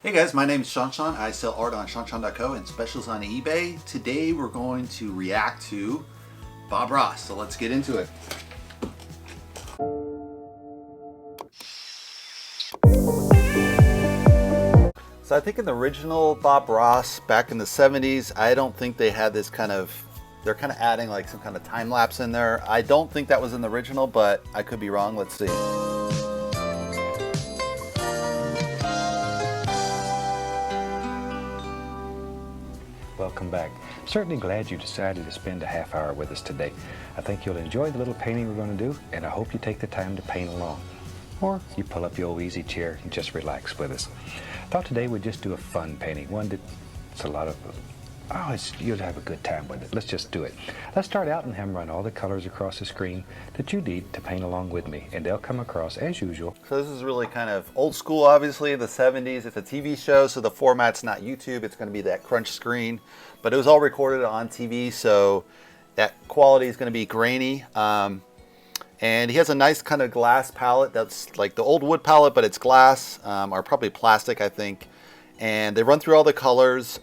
Hey guys, my name is ShawNshawN. I sell art on ShawNshawN.co and specials on eBay. Today we're going to react to Bob Ross, so let's get into it. So I think in the original Bob Ross back in the 70s, I don't think they had this they're kind of adding like some kind of time lapse in there. I don't think that was in the original, but I could be wrong. Let's see. Welcome back. I'm certainly glad you decided to spend a half hour with us today. I think you'll enjoy the little painting we're going to do, and I hope you take the time to paint along. Or you pull up your old easy chair and just relax with us. I thought today we'd just do a fun painting, one that's a lot of, you'll have a good time with it. Let's just do it. Let's start out and have them run all the colors across the screen that you need to paint along with me, and they'll come across as usual. So this is really kind of old school, obviously, the 70s. It's a TV show, so the format's not YouTube. It's going to be that crunch screen, but it was all recorded on TV, so that quality is going to be grainy. And he has a nice kind of glass palette that's like the old wood palette, but it's glass, or probably plastic, I think. And they run through all the colors,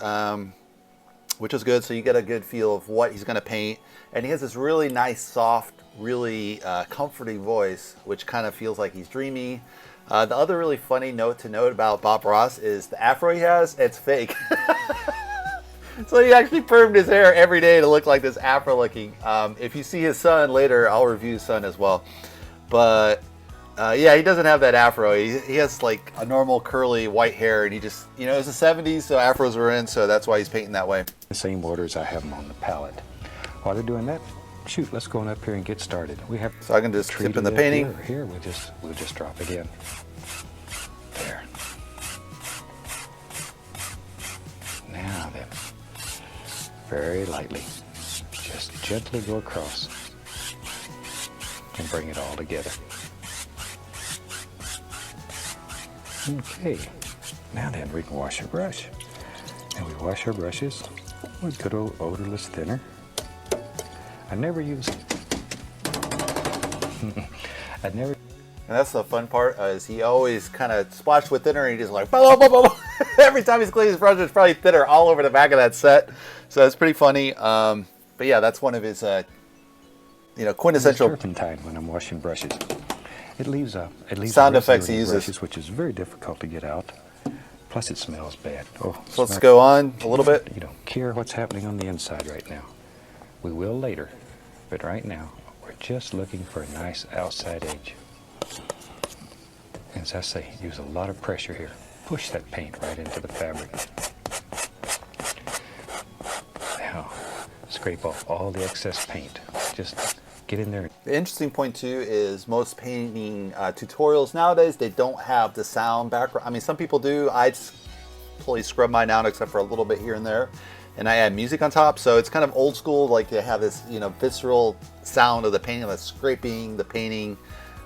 which is good, so you get a good feel of what he's going to paint. And he has this really nice, soft, really comforting voice, which kind of feels like he's dreamy. The other really funny note to note about Bob Ross is the afro he has, it's fake. So he actually permed his hair every day to look like this afro looking. If you see his son later, I'll review his son as well. But yeah, he doesn't have that afro. He has like a normal curly white hair, and he just, you know, it's the 70s, so afros were in, so that's why he's painting that way. The same order as I have them on the palette. While they're doing that, shoot, let's go on up here and get started. We have so I can just tip in the painting. Here, we'll just drop it in. There. Now then, very lightly, just gently go across and bring it all together. Okay, now then we can wash our brush. And we wash our brushes with good old odorless thinner. I never use And that's the fun part, is he always kind of splashed with thinner, and he just like, blah, blah, blah, blah. Every time he's cleaning his brush, it's probably thinner all over the back of that set. So it's pretty funny. But yeah, that's one of his, quintessential turpentine when I'm washing brushes. It leaves sound effects he uses, brushes, which is very difficult to get out. Plus, it smells bad. Oh, so let's go on a little bit. You don't care what's happening on the inside right now. We will later, but right now we're just looking for a nice outside edge. As I say, use a lot of pressure here. Push that paint right into the fabric. Now, scrape off all the excess paint. Just get in there. The interesting point too is most painting tutorials nowadays, they don't have the sound background. I mean, some people do. I just fully scrub mine out except for a little bit here and there, and I add music on top. So it's kind of old school, like they have this, visceral sound of the painting, like scraping the painting,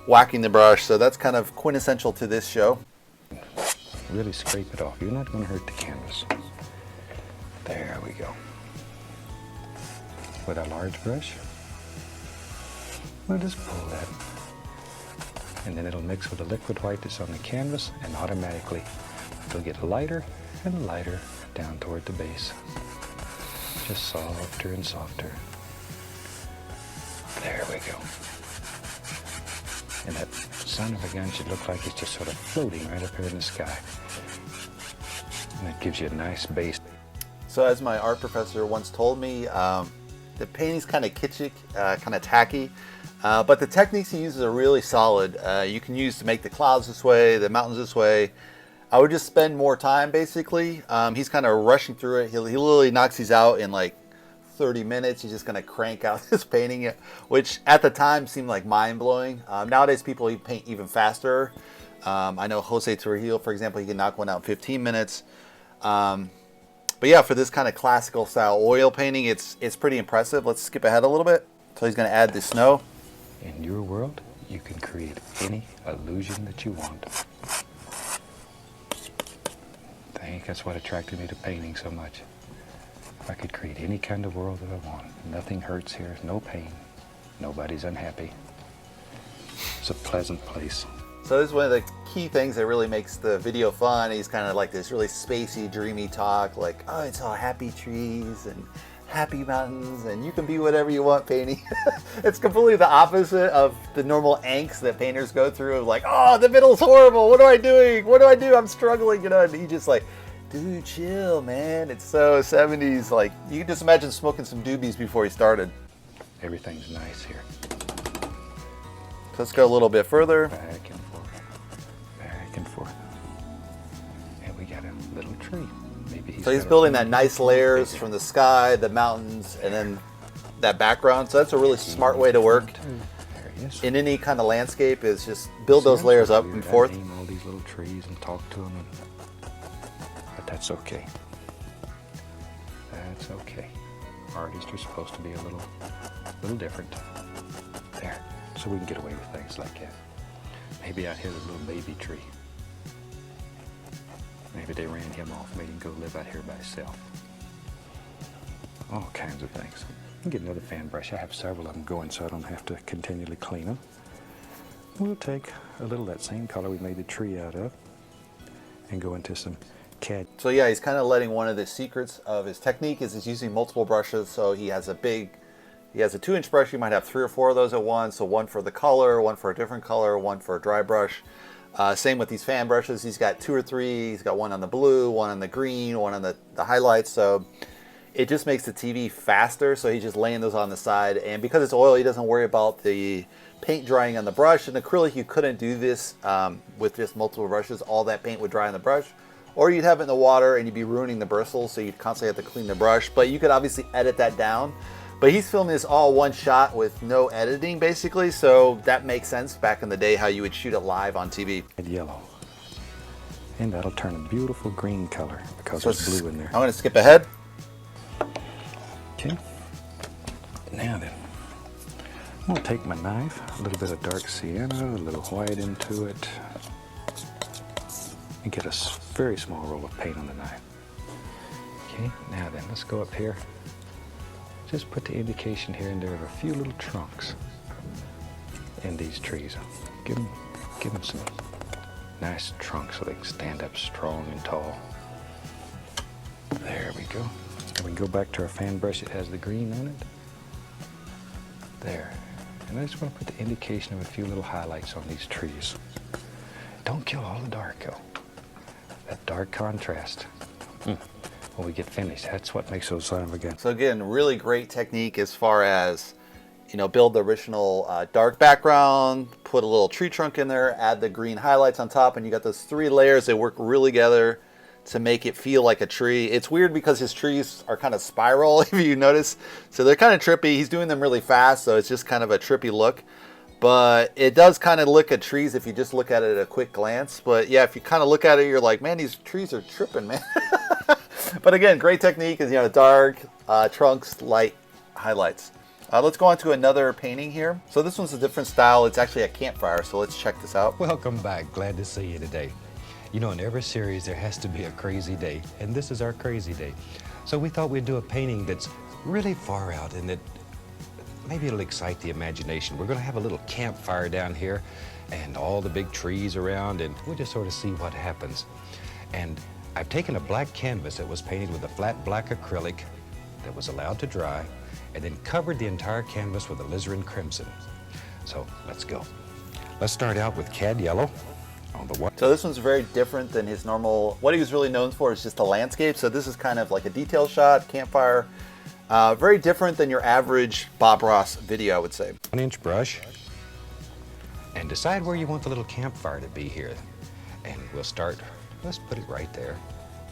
whacking the brush. So that's kind of quintessential to this show. Really scrape it off. You're not going to hurt the canvas. There we go. With a large brush, we'll just pull that, and then it'll mix with the liquid white that's on the canvas, and automatically it'll get lighter and lighter down toward the base. Just softer and softer. There we go. And that son of a gun should look like it's just sort of floating right up here in the sky. And that gives you a nice base. So as my art professor once told me, the painting's kind of kitschy, kind of tacky, but the techniques he uses are really solid. You can use to make the clouds this way, the mountains this way. I would just spend more time, basically. He's kind of rushing through it. He literally knocks these out in like 30 minutes. He's just going to crank out this painting, which at the time seemed like mind-blowing. Nowadays, people paint even faster. I know Jose Trujillo, for example, he can knock one out in 15 minutes. But yeah, for this kind of classical style oil painting, it's pretty impressive. Let's skip ahead a little bit. So he's going to add the snow. In your world, you can create any illusion that you want. I think that's what attracted me to painting so much. I could create any kind of world that I want. Nothing hurts here, no pain. Nobody's unhappy. It's a pleasant place. So this is one of the key things that really makes the video fun. He's kind of like this really spacey, dreamy talk, like, oh, it's all happy trees and happy mountains, and you can be whatever you want painting. It's completely the opposite of the normal angst that painters go through of like, oh, the middle's horrible. What am I doing? What do I do? I'm struggling, you know, and he just like, dude, chill, man. It's so 70s. Like, you can just imagine smoking some doobies before he started. Everything's nice here. So let's go a little bit further. Back and forth. Back and forth. And we got a little tree. Maybe So he's building that nice layers from the sky, the mountains, and then that background. So that's a really smart way to work There he is. in any kind of landscape, is just build those layers up and forth. I name all these little trees and talk to them, but that's okay. That's okay. Artists are supposed to be a little different. There, so we can get away with things like that. Maybe out here there's a little baby tree. Maybe they ran him off, made him go live out here by himself. All kinds of things. I'll get another fan brush. I have several of them going so I don't have to continually clean them. We'll take a little of that same color we made the tree out of and go into some CAD. So yeah, he's kind of letting one of the secrets of his technique is he's using multiple brushes. So he has a 2-inch brush. You might have 3 or 4 of those at once. So one for the color, one for a different color, one for a dry brush. Same with these fan brushes. He's got 2 or 3. He's got one on the blue, one on the green, one on the highlights. So it just makes the TV faster. So he's just laying those on the side. And because it's oil, he doesn't worry about the paint drying on the brush. In acrylic, you couldn't do this with just multiple brushes. All that paint would dry on the brush. Or you'd have it in the water and you'd be ruining the bristles. So you'd constantly have to clean the brush. But you could obviously edit that down. But he's filming this all one shot with no editing, basically. So that makes sense back in the day how you would shoot it live on TV. Yellow. And that'll turn a beautiful green color because So there's blue in there. I'm going to skip ahead. Okay. Now then, I'm going to take my knife, a little bit of dark sienna, a little white into it, and get a very small roll of paint on the knife. Okay, now then, let's go up here. Just put the indication here and there of a few little trunks in these trees. Give them some nice trunks so they can stand up strong and tall. There we go. And we can go back to our fan brush. It has the green on it. There. And I just want to put the indication of a few little highlights on these trees. Don't kill all the dark, though. That dark contrast. When we get finished, that's what makes those son of a gun. So again, really great technique as far as, you know, build the original dark background, put a little tree trunk in there, add the green highlights on top, and you got those 3 layers that work really together to make it feel like a tree. It's weird because his trees are kind of spiral, if you notice. So they're kind of trippy. He's doing them really fast, so it's just kind of a trippy look. But it does kind of look at trees if you just look at it at a quick glance. But yeah, if you kind of look at it, you're like, man, these trees are tripping, man. But again, great technique is, you know, dark, trunks, light, highlights. Let's go on to another painting here. So this one's a different style. It's actually a campfire, so let's check this out. Welcome back. Glad to see you today. You know, in every series there has to be a crazy day, and this is our crazy day. So we thought we'd do a painting that's really far out and that maybe it'll excite the imagination. We're going to have a little campfire down here and all the big trees around, and we'll just sort of see what happens. And I've taken a black canvas that was painted with a flat black acrylic that was allowed to dry, and then covered the entire canvas with alizarin crimson. So let's go. Let's start out with cad yellow on the one. So this one's very different than his normal. What he was really known for is just the landscape. So this is kind of like a detail shot, campfire. Very different than your average Bob Ross video, I would say. 1-inch brush, and decide where you want the little campfire to be here. And we'll start, let's put it right there,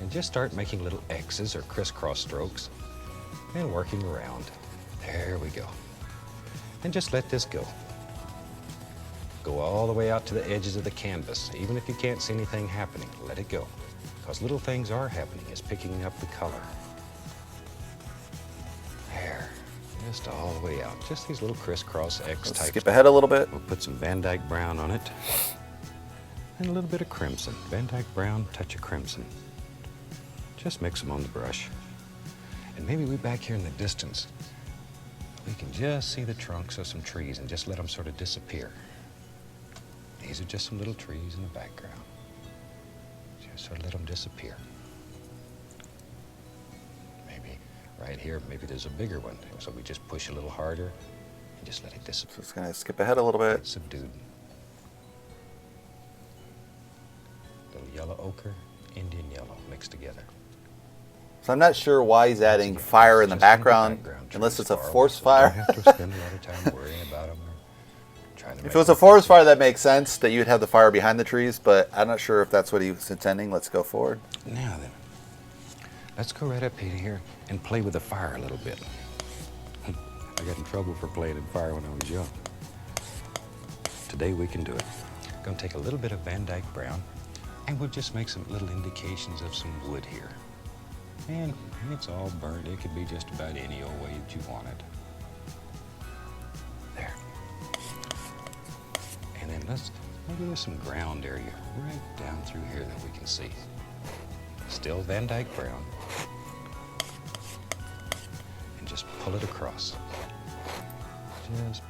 and just start making little X's or crisscross strokes and working around. There we go. And just let this go. Go all the way out to the edges of the canvas. Even if you can't see anything happening, let it go. Because little things are happening. It's picking up the color. There, just all the way out. Just these little crisscross X types. Skip ahead a little bit. We'll put some Van Dyke brown on it. And a little bit of crimson. Van Dyke brown, touch of crimson. Just mix them on the brush. And maybe we back here in the distance, we can just see the trunks of some trees and just let them sort of disappear. These are just some little trees in the background. Just sort of let them disappear. Maybe right here, maybe there's a bigger one. So we just push a little harder and just let it disappear. So it's going to skip ahead a little bit. It's subdued. Little yellow ochre, Indian yellow mixed together. So I'm not sure why he's adding fire in the background, unless it's a forest fire. You don't have to spend a lot of time worrying about them or trying to If it was a forest fire, that makes sense that you'd have the fire behind the trees, but I'm not sure if that's what he was intending. Let's go forward. Now then, let's go right up here and play with the fire a little bit. I got in trouble for playing in fire when I was young. Today we can do it. I'm going to take a little bit of Van Dyke brown, and we'll just make some little indications of some wood here. And it's all burnt. It could be just about any old way that you want it. There. And then maybe there's some ground area right down through here that we can see. Still Van Dyke brown. And just pull it across. Just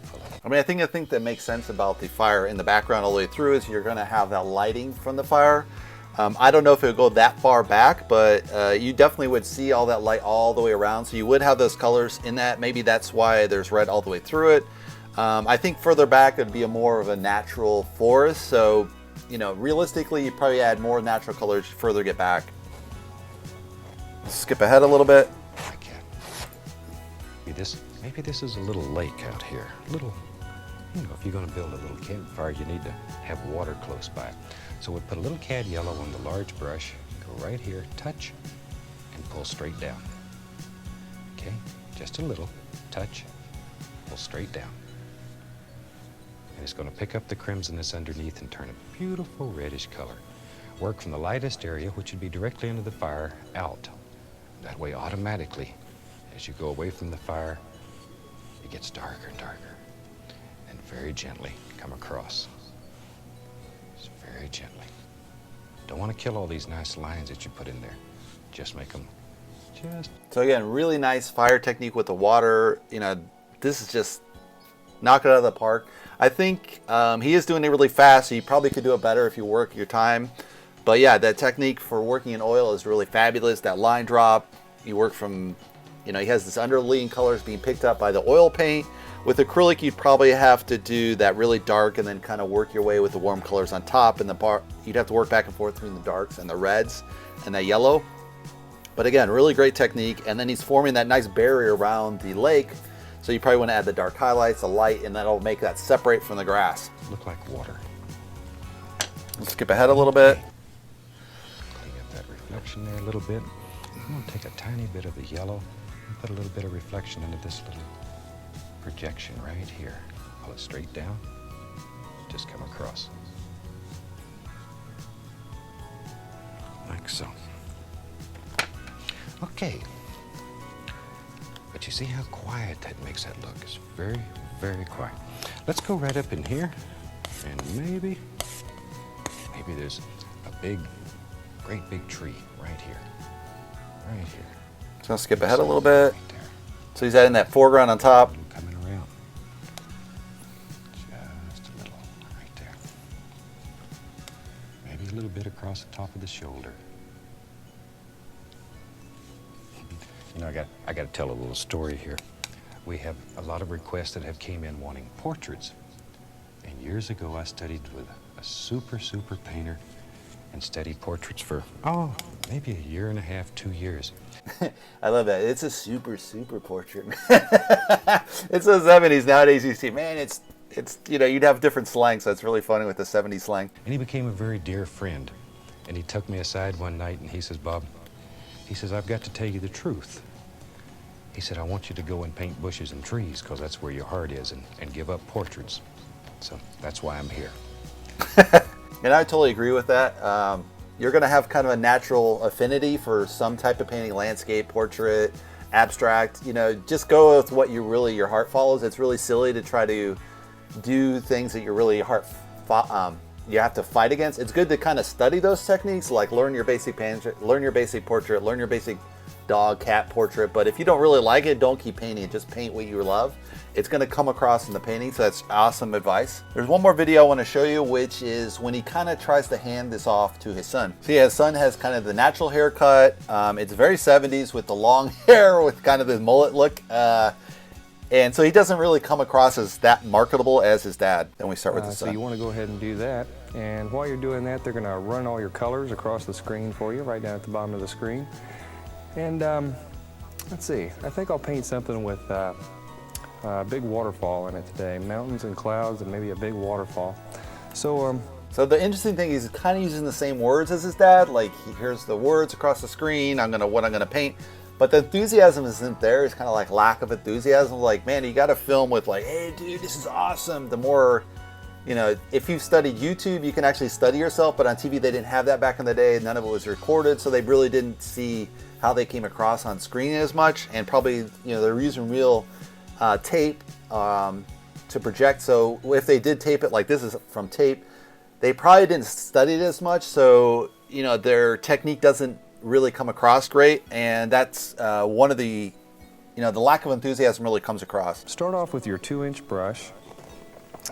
pull it. I mean, I think that makes sense about the fire in the background all the way through is you're going to have that lighting from the fire. I don't know if it would go that far back, but you definitely would see all that light all the way around. So you would have those colors in that. Maybe that's why there's red all the way through it. I think further back it'd be more of a natural forest. So, you know, realistically, you probably add more natural colors further get back. Skip ahead a little bit. I can. Maybe this is a little lake out here. You know, if you're going to build a little campfire, you need to have water close by. So we'll put a little cad yellow on the large brush, go right here, touch, and pull straight down. Okay, just a little, touch, pull straight down. And it's going to pick up the crimson that's underneath and turn a beautiful reddish color. Work from the lightest area, which would be directly under the fire, out. That way, automatically, as you go away from the fire, it gets darker and darker. And very gently come across. Just very gently. Don't want to kill all these nice lines that you put in there. Just make them just... So again, really nice fire technique with the water. You know, this is just knock it out of the park. I think he is doing it really fast, so you probably could do it better if you work your time. But yeah, that technique for working in oil is really fabulous. That line drop, you work from, you know, he has this underlying colors being picked up by the oil paint. With acrylic, you'd probably have to do that really dark and then kind of work your way with the warm colors on top. And you'd have to work back and forth between the darks and the reds and that yellow. But again, really great technique. And then he's forming that nice barrier around the lake. So you probably want to add the dark highlights, the light, and that'll make that separate from the grass. Look like water. Let's skip ahead a little bit. Clean up that reflection there a little bit. I'm going to take a tiny bit of the yellow and put a little bit of reflection into this little projection right here. Pull it straight down. Just come across. Like so. Okay. But you see how quiet that makes that look. It's very, very quiet. Let's go right up in here and maybe there's a great big tree right here. Right here. So I'll skip ahead a little bit. Right there. So he's adding that foreground on top. Coming around. Just a little right there. Maybe a little bit across the top of the shoulder. You know, I got to tell a little story here. We have a lot of requests that have came in wanting portraits. And years ago, I studied with a super painter and studied portraits for, maybe a year and a half, 2 years. I love that. It's a super portrait. It's the 70s. Nowadays you see, man, it's you know, you'd have different slang, so it's really funny with the 70s slang. And he became a very dear friend. And he took me aside one night and he says, Bob, he says, I've got to tell you the truth. He said, I want you to go and paint bushes and trees because that's where your heart is, and give up portraits. So that's why I'm here. And I totally agree with that. You're going to have kind of a natural affinity for some type of painting, landscape, portrait, abstract. You know, just go with what your heart follows. It's really silly to try to do things that your you have to fight against. It's good to kind of study those techniques, like learn your basic portrait, learn your basic dog, cat portrait. But if you don't really like it, don't keep painting it. Just paint what you love. It's going to come across in the painting, so that's awesome advice. There's one more video I want to show you, which is when he kind of tries to hand this off to his son. So yeah, his son has kind of the natural haircut. It's very 70s with the long hair with kind of the mullet look. And so he doesn't really come across as that marketable as his dad. Then we start with the son. So you want to go ahead and do that. And while you're doing that, they're going to run all your colors across the screen for you, right down at the bottom of the screen. And let's see, I think I'll paint something with a big waterfall in it today. Mountains and clouds and maybe a big waterfall. So the interesting thing is he's kind of using the same words as his dad. Like, here's the words across the screen, what I'm gonna paint. But the enthusiasm isn't there. It's kind of like lack of enthusiasm. Like, man, you got to film with like, hey, dude, this is awesome. The more, if you've studied YouTube, you can actually study yourself. But on TV, they didn't have that back in the day. None of it was recorded, so they really didn't see how they came across on screen as much. And probably, they're using real tape to project. So if they did tape it, like this is from tape, they probably didn't study it as much. So their technique doesn't really come across great, and that's one of the the lack of enthusiasm really comes across. start off with your 2-inch brush,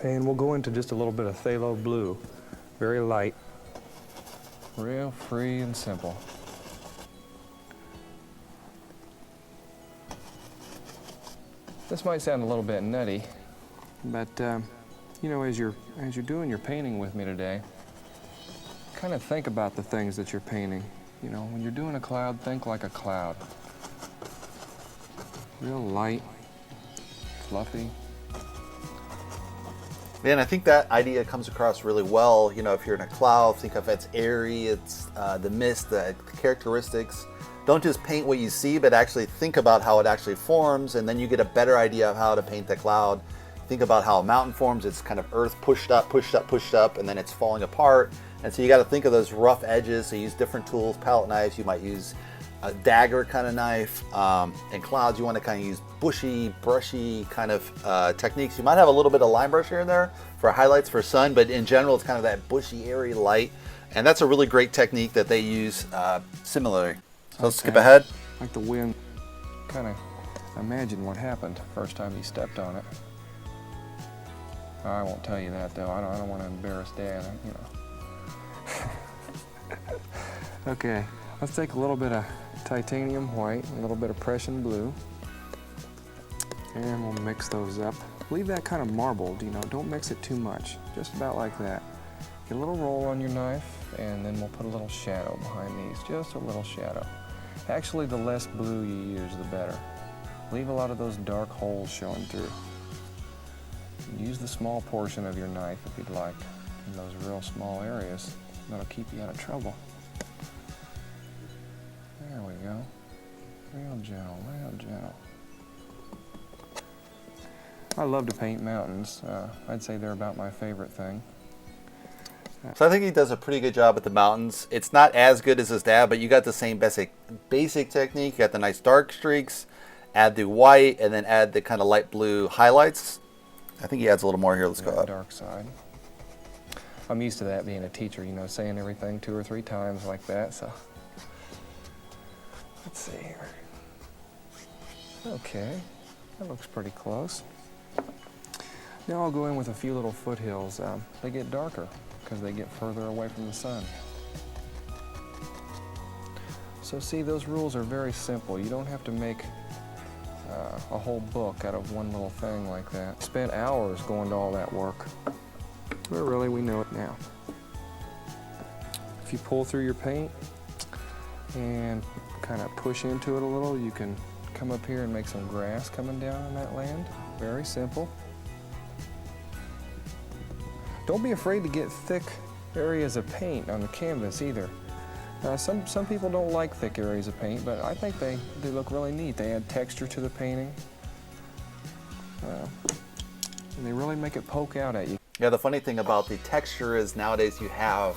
and we'll go into just a little bit of phthalo blue, very light, real free and simple. This might sound a little bit nutty, but as you're doing your painting with me today, kind of think about the things that you're painting. When you're doing a cloud, think like a cloud. Real light, fluffy. Man, I think that idea comes across really well. If you're in a cloud, think of it's airy, it's the mist, the characteristics. Don't just paint what you see, but actually think about how it actually forms, and then you get a better idea of how to paint the cloud. Think about how a mountain forms. It's kind of earth pushed up, and then it's falling apart. And so you got to think of those rough edges. So use different tools, palette knives. You might use a dagger kind of knife. And clouds, you want to kind of use bushy, brushy kind of techniques. You might have a little bit of line brush here and there for highlights for sun, but in general, it's kind of that bushy, airy light. And that's a really great technique that they use similarly. So let's skip ahead. Like the wind. Kind of imagine what happened first time you stepped on it. I won't tell you that though. I don't want to embarrass Dad. Okay, let's take a little bit of titanium white, a little bit of Prussian blue, and we'll mix those up. Leave that kind of marbled, don't mix it too much, just about like that. Get a little roll on your knife, and then we'll put a little shadow behind these, just a little shadow. Actually, the less blue you use, the better. Leave a lot of those dark holes showing through. Use the small portion of your knife if you'd like, in those real small areas. That'll keep you out of trouble. There we go. Real gentle, real gentle. I love to paint mountains. I'd say they're about my favorite thing. So I think he does a pretty good job with the mountains. It's not as good as his dad, but you got the same basic technique. You got the nice dark streaks, add the white, and then add the kind of light blue highlights. I think he adds a little more here. Let's go up. Dark side. I'm used to that being a teacher, saying everything 2 or 3 times like that, so. Let's see here. Okay, that looks pretty close. Now I'll go in with a few little foothills. They get darker because they get further away from the sun. So see, those rules are very simple. You don't have to make a whole book out of one little thing like that. Spent hours going to all that work. But really, we know it now. If you pull through your paint and kind of push into it a little, you can come up here and make some grass coming down on that land. Very simple. Don't be afraid to get thick areas of paint on the canvas either. Some people don't like thick areas of paint, but I think they look really neat. They add texture to the painting. And they really make it poke out at you. Yeah, the funny thing about the texture is nowadays you have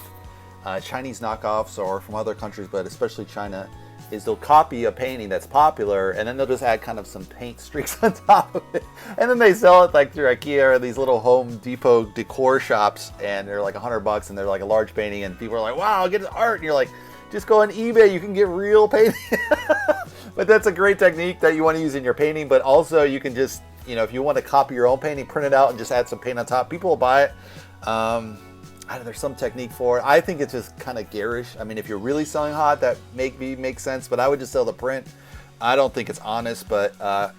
Chinese knockoffs or from other countries, but especially China, is they'll copy a painting that's popular and then they'll just add kind of some paint streaks on top of it. And then they sell it like through IKEA or these little Home Depot decor shops, and they're like $100 and they're like a large painting, and people are like, wow, get art. And you're like, just go on eBay, you can get real painting. But that's a great technique that you want to use in your painting. But also you can just, you know, if you want to copy your own painting, print it out and just add some paint on top. People will buy it. I don't know, there's some technique for it. I think it's just kind of garish. I mean, if you're really selling hot, that makes sense. But I would just sell the print. I don't think it's honest. But,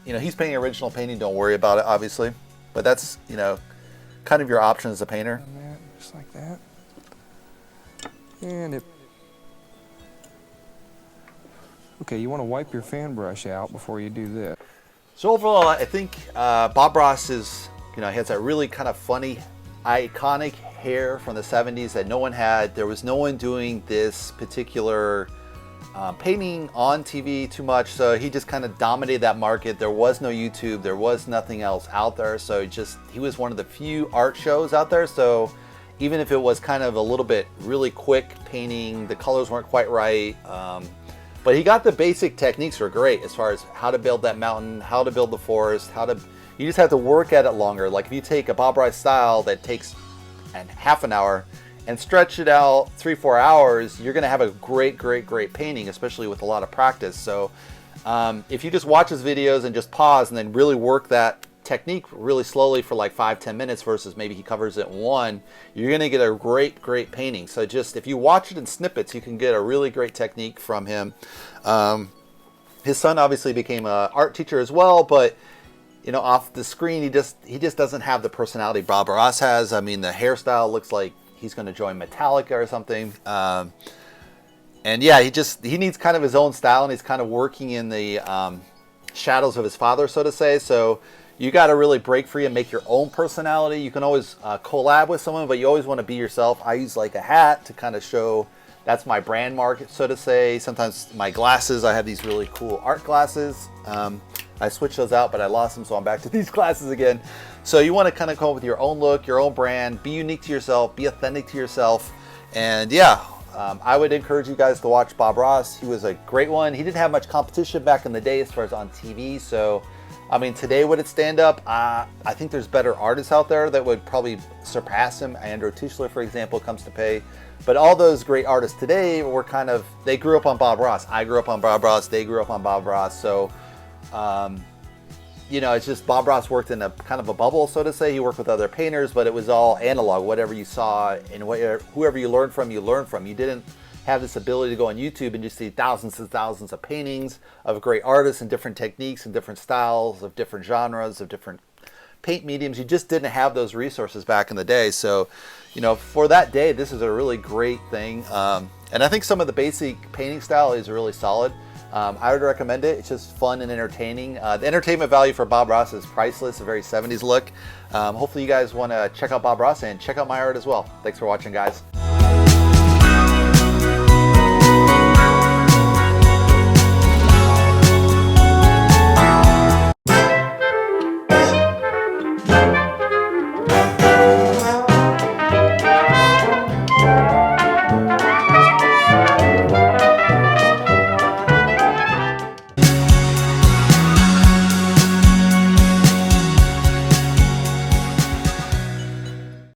you know, he's painting original painting. Don't worry about it, obviously. But that's, you know, kind of your option as a painter. Just like that. And it. Okay, you want to wipe your fan brush out before you do this. So overall, I think Bob Ross is, you know, he has that really kind of funny, iconic hair from the 70s that no one had. There was no one doing this particular painting on TV too much, so he just kind of dominated that market. There was no YouTube, there was nothing else out there, so he was one of the few art shows out there. So even if it was kind of a little bit really quick painting, the colors weren't quite right, but he got the basic techniques were great as far as how to build that mountain, how to build the forest, you just have to work at it longer. Like if you take a Bob Ross style that takes half an hour and stretch it out 3-4 hours, you're gonna have a great painting, especially with a lot of practice. So if you just watch his videos and just pause and then really work that technique really slowly for like 5-10 minutes versus maybe he covers it in one, you're gonna get a great painting. So just if you watch it in snippets, you can get a really great technique from him. His son obviously became an art teacher as well, but you know, off the screen he just doesn't have the personality Bob Ross has. I mean, the hairstyle looks like he's going to join Metallica or something. And yeah, he needs kind of his own style, and he's kind of working in the shadows of his father, so to say. So you got to really break free and make your own personality. You can always collab with someone, but you always want to be yourself. I use like a hat to kind of show that's my brand mark, so to say. Sometimes my glasses, I have these really cool art glasses. I switched those out, but I lost them, so I'm back to these glasses again. So you want to kind of come up with your own look, your own brand, be unique to yourself, be authentic to yourself. And yeah, I would encourage you guys to watch Bob Ross. He was a great one. He didn't have much competition back in the day as far as on TV. So, I mean, today would it stand up? I think there's better artists out there that would probably surpass him. Andrew Tischler, for example, comes to pay. But all those great artists today were they grew up on Bob Ross. I grew up on Bob Ross. They grew up on Bob Ross. So, you know, it's just Bob Ross worked in a kind of a bubble, so to say. He worked with other painters, but it was all analog. Whatever you saw and whoever you learned from, you learned from. You didn't have this ability to go on YouTube and just see thousands and thousands of paintings of great artists and different techniques and different styles of different genres of different paint mediums. You just didn't have those resources back in the day. So, you know, for that day, this is a really great thing. And I think some of the basic painting style is really solid. I would recommend it. It's just fun and entertaining. The entertainment value for Bob Ross is priceless, a very 70s look. Hopefully you guys want to check out Bob Ross and check out my art as well. Thanks for watching, guys.